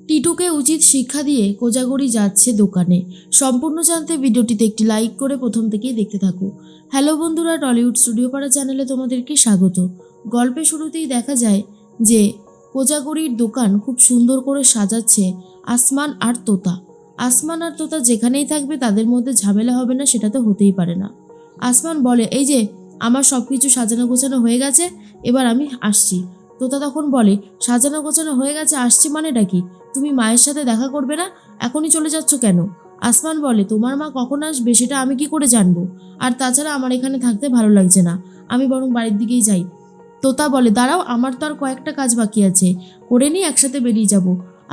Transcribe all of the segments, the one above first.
টিটুকে উচিত শিক্ষা দিয়ে কোজাগরি যাচ্ছে দোকানে। সম্পূর্ণ জানতে ভিডিওটিতে একটি লাইক করে প্রথম থেকেই দেখতে থাকো। হ্যালো বন্ধুরা, টলিউড স্টুডিও পাড়া চ্যানেলে তোমাদেরকে স্বাগত। গল্পের শুরুতেই দেখা যায় যে কোজাগরির দোকান খুব সুন্দর করে সাজাচ্ছে আসমান আর তোতা। আসমান আর তোতা যেখানেই থাকবে তাদের মধ্যে ঝামেলা হবে না, সেটা তো হতেই পারে না। আসমান বলে, এই যে আমার সব কিছু সাজানো গোছানো হয়ে গেছে, এবার আমি আসছি। তোতা তখন বলে, সাজানো গোছানো হয়ে গেছে, আসছি মানেটা কি? তুমি মায়ের সাথে দেখা করবে না? এখনই চলে যাচ্ছ কেন? আসমান বলে, তোমার মা কখন আসবে সেটা আমি কি করে জানবো? আর তাছাড়া আমার এখানে থাকতে ভালো লাগছে না, আমি বরং বাড়ির দিকেই যাই। তোতা বলে, দাঁড়াও, আমার তো আর কয়েকটা কাজ বাকি আছে, করে নিয়ে একসাথে বেরিয়ে যাব।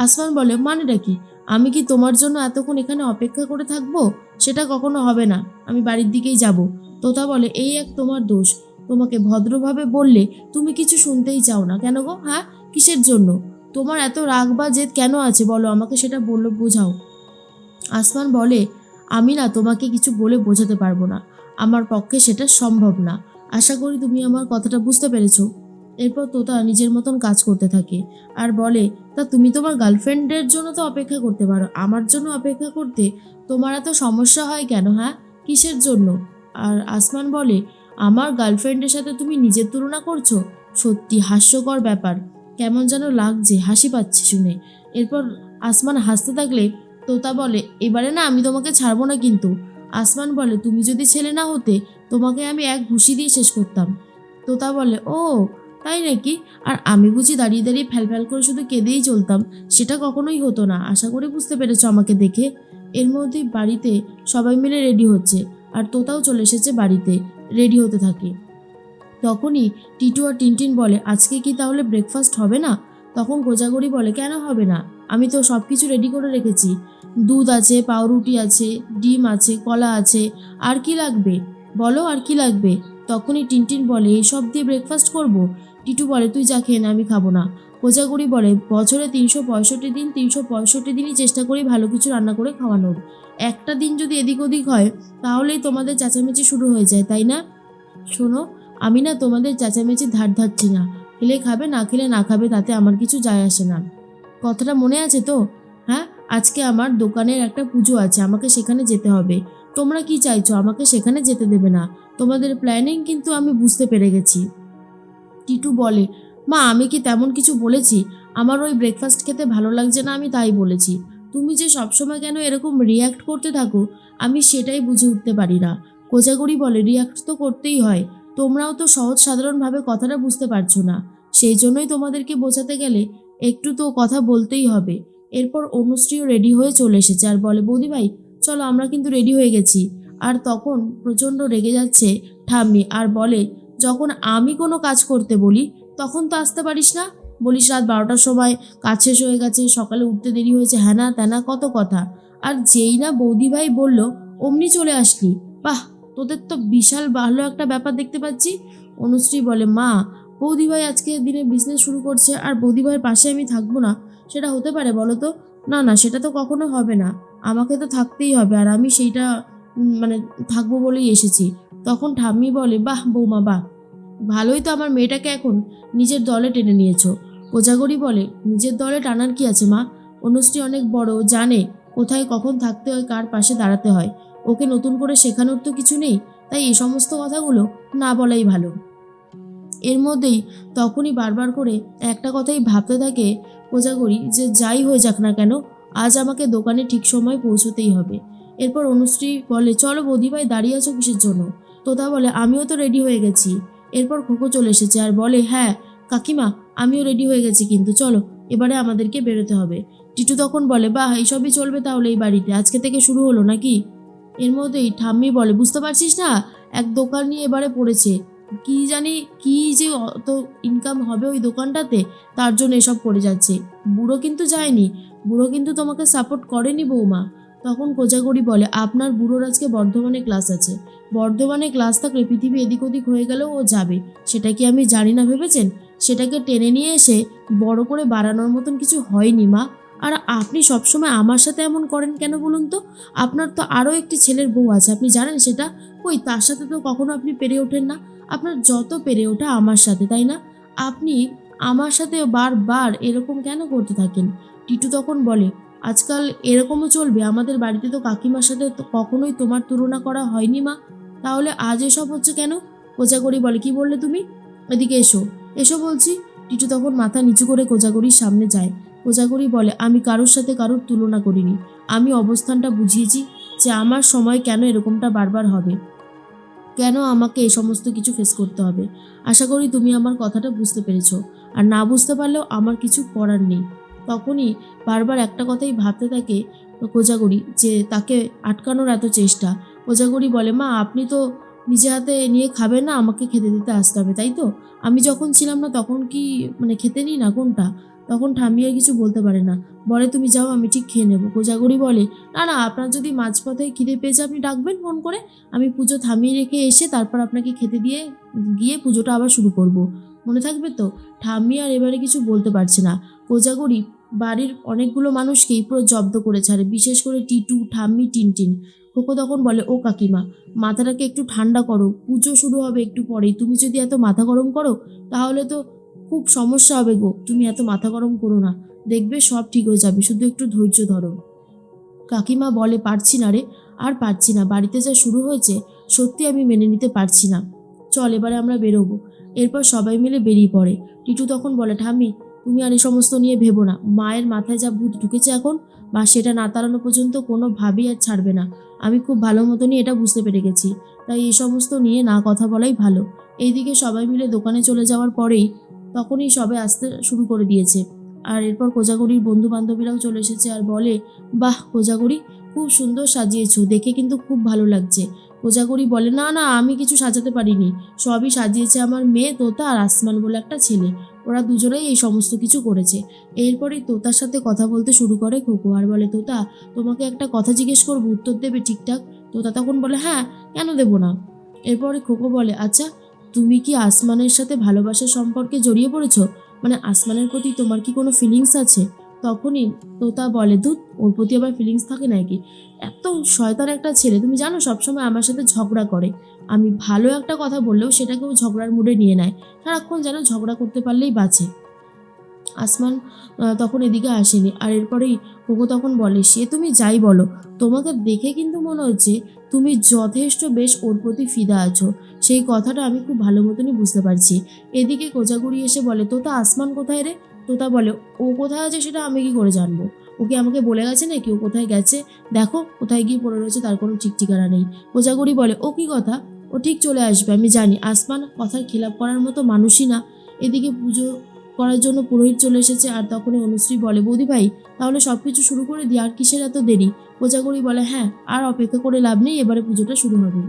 আসমান বলে, মানেটা কি? আমি কি তোমার জন্য এতক্ষণ এখানে অপেক্ষা করে থাকবো? সেটা কখনো হবে না, আমি বাড়ির দিকেই যাব। তোতা বলে, এই এক তোমার দোষ, তোমাকে ভদ্রভাবে বললে তুমি কিছু শুনতেই চাও না কেন গো? হ্যাঁ, কিসের জন্য? তোমার এত রাগ বা জেদ কেন আছে বলো আমাকে, সেটা বললো বোঝাও। আসমান বলে, আমি না তোমাকে কিছু বলে বোঝাতে পারবো না, আমার পক্ষে সেটা সম্ভব না। আশা করি তুমি আমার কথাটা বুঝতে পেরেছো। এরপর তোতা নিজের মতন কাজ করতে থাকে আর বলে, তা তুমি তোমার গার্লফ্রেন্ডের জন্য তো অপেক্ষা করতে পারো, আমার জন্য অপেক্ষা করতে তোমার এত সমস্যা হয় কেন? হ্যাঁ, কিসের জন্য? আর আসমান বলে, আমার গার্লফ্রেন্ডের সাথে তুমি নিজের তুলনা করছো? সত্যি হাস্যকর ব্যাপার, কেমন যেন লাগছে, হাসি পাচ্ছে শুনে। এরপর আসমান হাসতে থাকলে তোতা বলে, এবারে না আমি তোমাকে ছাড়বো না কিন্তু। আসমান বলে, তুমি যদি ছেলে না হতে তোমাকে আমি এক ঘুষি দিয়ে শেষ করতাম। তোতা বলে, ও তাই নাকি? আর আমি বুঝি দাঁড়িয়ে দাঁড়িয়ে ফ্যাল করে শুধু কেঁদেই চলতাম? সেটা কখনোই হতো না, আশা করি বুঝতে পেরেছো আমাকে দেখে। এর মধ্যেই বাড়িতে সবাই মিলে রেডি হচ্ছে আর তোতাও চলে এসেছে বাড়িতে, রেডি হতে থাকে। তখনই টিটু আর টিনটিন বলে, আজকে কি তাহলে ব্রেকফাস্ট হবে না? তখন কোজাগরি বলে, কেন হবে না? আমি তো সব কিছু রেডি করে রেখেছি, দুধ আছে, পাউরুটি আছে, ডিম আছে, কলা আছে, আর কি লাগবে বলো, আর কি লাগবে? তখনই টিনটিন বলে, এইসব দিয়ে ব্রেকফাস্ট করব? টিটু বলে, তুই যা, খেয়ে না, আমি খাবো না। কোজাগরি বলে, বছরে 365 দিন, 365 দিনই চেষ্টা করি ভালো কিছু রান্না করে খাওয়ানোর, একটা দিন যদি এদিক ওদিক হয় তাহলেই তোমাদের চেঁচামেচি শুরু হয়ে যায়, তাই না? শোনো, আমি না তোমাদের চেঁচামেচির ধার ধারছি না, খেলে খাবে, না খেলে না খাবে, তাতে আমার কিছু যায় আসে না। কথাটা মনে আছে তো? হ্যাঁ, আজকে আমার দোকানের একটা পুজো আছে, আমাকে সেখানে যেতে হবে। তোমরা কি চাইছো, আমাকে সেখানে যেতে দেবে না? তোমাদের প্ল্যানিং কিন্তু আমি বুঝতে পেরে গেছি। টিটু বলে, মা আমি কি তেমন কিছু বলেছি? আমার ওই ব্রেকফাস্ট খেতে ভালো লাগছে না, আমি তাই বলেছি। তুমি যে সবসময় কেন এরকম রিয়্যাক্ট করতে থাকো, আমি সেটাই বুঝে উঠতে পারি না। কোজাগরি বলে, রিয়্যাক্ট তো করতেই হয়, তোমরাও তো সহজ সাধারণভাবে কথাটা বুঝতে পারছো না, সেই জন্যই তোমাদেরকে বোঝাতে গেলে একটু তো কথা বলতেই হবে। এরপর অনুশ্রীও রেডি হয়ে চলে এসেছে আর বলে, বৌদি ভাই চলো, আমরা কিন্তু রেডি হয়ে গেছি। আর তখন প্রচণ্ড রেগে যাচ্ছে ঠাম্মি আর বলে, যখন আমি কোনো কাজ করতে বলি তখন তো আসতে পারিস না, বলিস রাত 12টার সময় কাজ শেষ হয়ে গেছে, সকালে উঠতে দেরি হয়েছে, হ্যানা ত্যানা কত কথা। আর যেই না বৌদি ভাই বলল অমনি চলে আসলি, বাহ, তোদের তো বিশাল ভালো একটা ব্যাপার দেখতে পাচ্ছি। অনুশ্রী বলে, মা বৌদি ভাই আজকে দিনে বিজনেস শুরু করছে আর বৌদি ভাইয়ের পাশে আমি থাকবো না, সেটা হতে পারে বলো তো? না না, সেটা তো কখনো হবে না, আমাকে তো থাকতেই হবে, আর আমি সেইটা মানে থাকবো বলেই এসেছি। তখন ঠাম্মি বলে, বাহ বৌমা বাহ, ভালোই তো আমার মেয়েটাকে এখন নিজের দলে টেনে নিয়েছো। কোজাগরি বলে, নিজের দলে টানার কি আছে মা? অনুশ্রী অনেক বড়, জানে কোথায় কখন থাকতে হয়, কার পাশে দাঁড়াতে হয়, ওকে নতুন করে শেখানোর তো কিছু নেই, তাই এই সমস্ত কথাগুলো না বলাই ভালো। এর মধ্যেই তখনই বারবার করে একটা কথাই ভাবতে থাকে কোজাগরি, যে যাই হয়ে যাক না কেন আজ আমাকে দোকানে ঠিক সময় পৌঁছতেই হবে। এরপর অনুশ্রী বলে, চলো বৌদিভাই, দাঁড়িয়ে আছো কিসের জন্য? তোতা বলে, আমিও তো রেডি হয়ে গেছি। এরপর খোকো চলে এসেছে আর বলে, হ্যাঁ কাকিমা, আমিও রেডি হয়ে গেছি, কিন্তু চলো এবারে আমাদেরকে বেরোতে হবে। টিটু তখন বলে, বাহ, এইসবই চলবে তাহলে এই বাড়িতে, আজকে থেকে শুরু হলো নাকি? এর মধ্যেই ঠাম্মি বলে, বুঝতে পারছিস না, এক দোকান নিয়ে এবারে পড়েছে, কি জানি কি যে অত ইনকাম হবে ওই দোকানটাতে, তার জন্য এসব করে যাচ্ছে। বুড়ো কিন্তু যায়নি, বুড়ো কিন্তু তোমাকে সাপোর্ট করেনি বৌমা। তখন কোজাগরি বলে, আপনার বুড়োর আজকে বর্ধমানে ক্লাস আছে, বর্ধমানে ক্লাস থাকলে পৃথিবী এদিক ওদিক হয়ে গেলেও ও যাবে, সেটা কি আমি জানি না ভেবেছেন? সেটাকে টেনে নিয়ে এসে বড় করে বাড়ানোর মতন কিছু হয়নি মা। আর আপনি সবসময় আমার সাথে এমন করেন কেন বলুন তো? আপনার তো আরও একটি ছেলের বউ আছে, আপনি জানেন সেটা? কই, তার সাথে তো কখনো আপনি পেরে ওঠেন না, আপনার যত পেরে ওঠা আমার সাথে, তাই না? আপনি আমার সাথে বারবার এরকম কেন করতে থাকেন? টিটু তখন বলে, আজকাল এরকমও চলবে? আমাদের বাড়িতে তো কাকিমার সাথে তো কখনোই তোমার তুলনা করা হয়নি মা, তাহলে আজ এসব হচ্ছে কেন? কোজাগরি বলে, কি বললে তুমি? এদিকে এসো, এসো বলছি। টিটু তখন মাথা নিচু করে কোজাগরির সামনে যায়। কোজাগরি বলে, আমি কারোর সাথে কারোর তুলনা করিনি, আমি অবস্থানটা বুঝিয়েছি যে আমার সময় কেন এরকমটা বারবার হবে, কেন আমাকে এই সমস্ত কিছু ফেস করতে হবে। আশা করি তুমি আমার কথাটা বুঝতে পেরেছো, আর না বুঝতে পারলেও আমার কিছু করার নেই। তখনই বারবার একটা কথাই ভাবতে থাকে কোজাগরি, যে তাকে আটকানোর এত চেষ্টা। কোজাগরি বলে, মা আপনি তো নিজে হাতে নিয়ে খাবেন না, আমাকে খেতে দিতে আসতে হবে তাই তো? আমি যখন ছিলাম না তখন কি খেতে নিই না কোনটা? তখন ঠাম্মি আর কিছু বলতে পারে না, বলে তুমি যাও, আমি ঠিক খেয়ে নেবো। কোজাগরি বলে, না না, আপনার যদি মাঝপথে খিদে পেয়েছে আপনি ডাকবেন ফোন করে, আমি পুজো থামিয়ে রেখে এসে তারপর আপনাকে খেতে দিয়ে গিয়ে পুজোটা আবার শুরু করব, মনে থাকবে তো? ঠাম্মি আর এবারে কিছু বলতে পারছে না। কোজাগরি বাড়ির অনেকগুলো মানুষকেই পুরো জব্দ করে ছাড়ে, বিশেষ করে টিটু, ঠাম্মি, টিনটিন। খোকো তখন বলে, ও কাকিমা, মাথাটাকে একটু ঠান্ডা করো, পুজো শুরু হবে একটু পরেই, তুমি যদি এত মাথা গরম করো তাহলে তো খুব সমস্যা হবে গো, তুমি এত মাথা গরম করো না, দেখবে সব ঠিক হয়ে যাবে, শুধু একটু ধৈর্য ধরো। কাকিমা বলে, পারছি না রে, আর পারছি না, বাড়িতে যা শুরু হয়েছে সত্যি আমি মেনে নিতে পারছি না, চল এবারে আমরা বেরোবো। এরপর সবাই মিলে বেরিয়ে পড়ে। টিটু তখন বলে, ঠাম্মি তুমি আর এই সমস্ত নিয়ে ভেবো না, মায়ের মাথায় যা ভূত ঢুকেছে এখন, বা সেটা না তাড়ানো পর্যন্ত কোনোভাবেই আর ছাড়বে না, আমি খুব ভালো মতনই এটা বুঝতে পেরে গেছি, তাই এই সমস্ত নিয়ে না কথা বলাই ভালো। এইদিকে সবাই মিলে দোকানে চলে যাওয়ার পরেই তখনই সবে আসতে শুরু করে দিয়েছে। আর এরপর কোজাগরির বন্ধু বান্ধবীরাও চলে এসেছে আর বলে, বাহ কোজাগরি, খুব সুন্দর সাজিয়েছো, দেখে কিন্তু খুব ভালো লাগছে। কোজাগরি বলে, না না, আমি কিছু সাজাতে পারিনি, সবই সাজিয়েছে আমার মেয়ে তোতা আর আসমান বলে একটা ছেলে, ওরা দুজনেই এই সমস্ত কিছু করেছে। এরপরেই তোতার সাথে কথা বলতে শুরু করে খোকো আর বলে, তোতা তোমাকে একটা কথা জিজ্ঞেস করবো, উত্তর দেবে ঠিকঠাক? তোতা তখন বলে, হ্যাঁ, কেন দেবো না। এরপরে খোকো বলে, আচ্ছা তুমি কি আসমানের সাথে ভালোবাসার সম্পর্কে জড়িয়ে পড়েছো? আসমানের প্রতি তোমার কি কোনো ফিলিংস আছে? তখনই তোতা বলে, ধুত, ওর প্রতি আবার ফিলিংস থাকে নাকি, এত শয়তান একটা ছেলে, তুমি জানো সবসময় আমার সাথে ঝগড়া করে, আমি ভালো একটা কথা বললেও সেটাকেও ঝগড়ার মুডে নিয়ে নেয়, সারাক্ষণ যেন ঝগড়া করতে পারলেই বাঁচে। আসমান তখন এদিকে আসেনি। আর এরপরেই কোকো তখন বলে, সে তুমি যাই বলো, তোমাকে দেখে কিন্তু মনে হচ্ছে তুমি যথেষ্ট বেশ ওর প্রতি ফিদা আছো, সেই কথাটা আমি খুব ভালো মতনই বুঝতে পারছি। এদিকে কোজাগুড়ি এসে বলে, তোতা আসমান কোথায় রে? তোতা বলে, ও কোথায় আছে সেটা আমি কি করে জানবো, ওকে আমাকে বলে গেছে নাকি ও কোথায় গেছে, দেখো কোথায় গিয়ে পড়ে রয়েছে, তার কোনো ঠিক ঠিকানা নেই। কোজাগুড়ি বলে, ও কি কথা, ও ঠিক চলে আসবে আমি জানি, আসমান কথার খেলাপ করার মতো মানুষই না। এদিকে পুজো করার জন্য পুরোহিত চলে এসেছে আর তখনই অনুশ্রী বলে, বৌদি ভাই তাহলে সব কিছু শুরু করে দিই, আর কিসের এত দেরি? কোজাগরি বলে, হ্যাঁ, আর অপেক্ষা করে লাভ নেই, এবারে পুজোটা শুরু হবে।